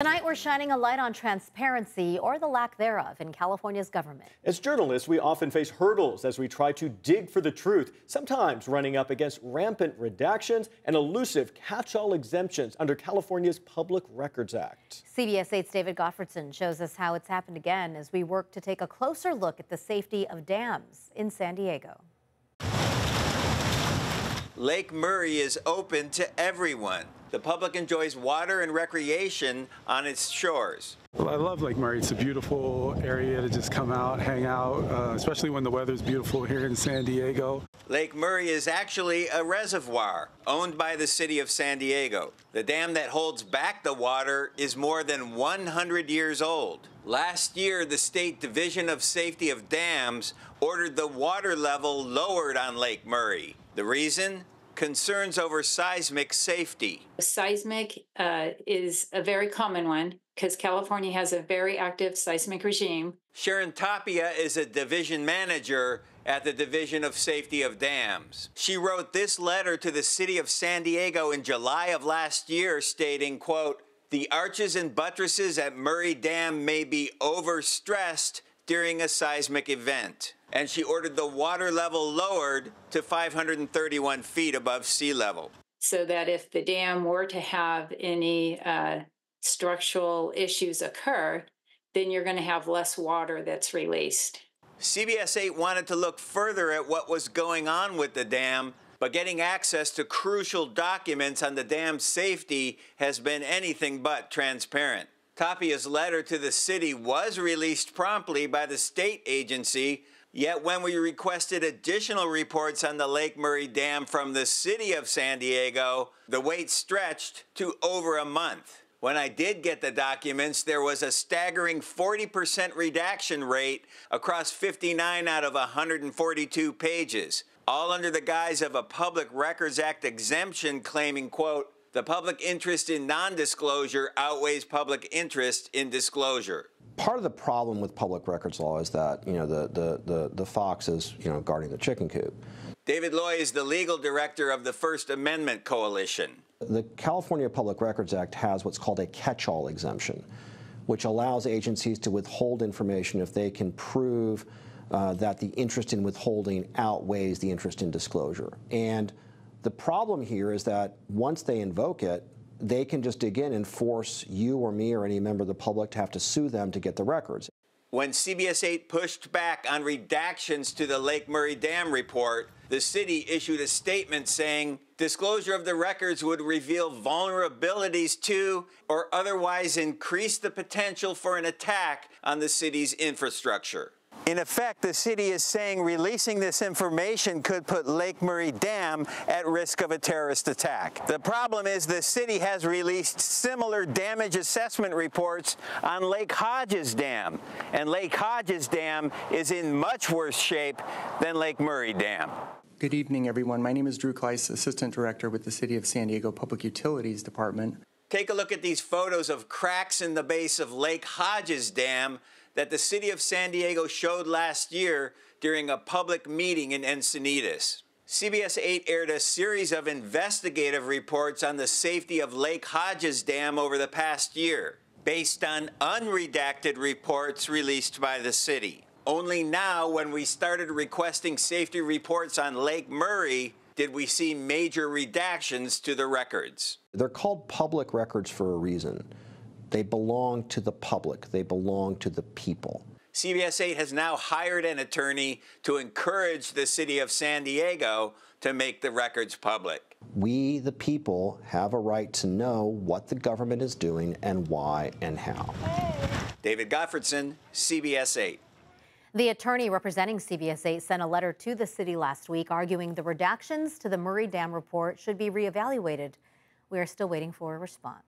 Tonight, we're shining a light on transparency, or the lack thereof, in California's government. As journalists, we often face hurdles as we try to dig for the truth, sometimes running up against rampant redactions and elusive catch-all exemptions under California's Public Records Act. CBS 8's David Gottfredson shows us how it's happened again as we work to take a closer look at the safety of dams in San Diego. Lake Murray is open to everyone. The public enjoys water and recreation on its shores. Well, I love Lake Murray. It's a beautiful area to just come out, hang out, especially when the weather's beautiful here in San Diego. Lake Murray is actually a reservoir owned by the city of San Diego. The dam that holds back the water is more than 100 years old. Last year, the State Division of Safety of Dams ordered the water level lowered on Lake Murray. The reason? Concerns over seismic safety. Seismic is a very common one because California has a very active seismic regime. Sharon Topia is a division manager at the Division of Safety of Dams. She wrote this letter to the city of San Diego in July of last year stating, quote, "The arches and buttresses at Murray Dam may be overstressed during a seismic event." And she ordered the water level lowered to 531 feet above sea level. So that if the dam were to have any structural issues occur, then you're going to have less water that's released. CBS 8 wanted to look further at what was going on with the dam, but getting access to crucial documents on the dam's safety has been anything but transparent. Topia's letter to the city was released promptly by the state agency. Yet when we requested additional reports on the Lake Murray Dam from the city of San Diego, the wait stretched to over a month. When I did get the documents, there was a staggering 40% redaction rate across 59 out of 142 pages, all under the guise of a Public Records Act exemption claiming, quote, "The public interest in non-disclosure outweighs public interest in disclosure." Part of the problem with public records law is that, the fox is, guarding the chicken coop. David Loy is the legal director of the First Amendment Coalition. The California Public Records Act has what's called a catch-all exemption, which allows agencies to withhold information if they can prove that the interest in withholding outweighs the interest in disclosure. And the problem here is that once they invoke it, they can just dig in and force you or me or any member of the public to have to sue them to get the records. When CBS 8 pushed back on redactions to the Lake Murray Dam report, the city issued a statement saying disclosure of the records would reveal vulnerabilities to or otherwise increase the potential for an attack on the city's infrastructure. In effect, the city is saying releasing this information could put Lake Murray Dam at risk of a terrorist attack. The problem is the city has released similar damage assessment reports on Lake Hodges Dam, and Lake Hodges Dam is in much worse shape than Lake Murray Dam. Good evening, everyone. My name is Drew Kleiss, Assistant Director with the City of San Diego Public Utilities Department. Take a look at these photos of cracks in the base of Lake Hodges Dam that the city of San Diego showed last year during a public meeting in Encinitas. CBS 8 aired a series of investigative reports on the safety of Lake Hodges Dam over the past year, based on unredacted reports released by the city. Only now, when we started requesting safety reports on Lake Murray, did we see major redactions to the records. They're called public records for a reason. They belong to the public. They belong to the people. CBS 8 has now hired an attorney to encourage the city of San Diego to make the records public. We, the people, have a right to know what the government is doing and why and how. David Gottfredson, CBS 8. The attorney representing CBS 8 sent a letter to the city last week arguing the redactions to the Murray Dam report should be reevaluated. We are still waiting for a response.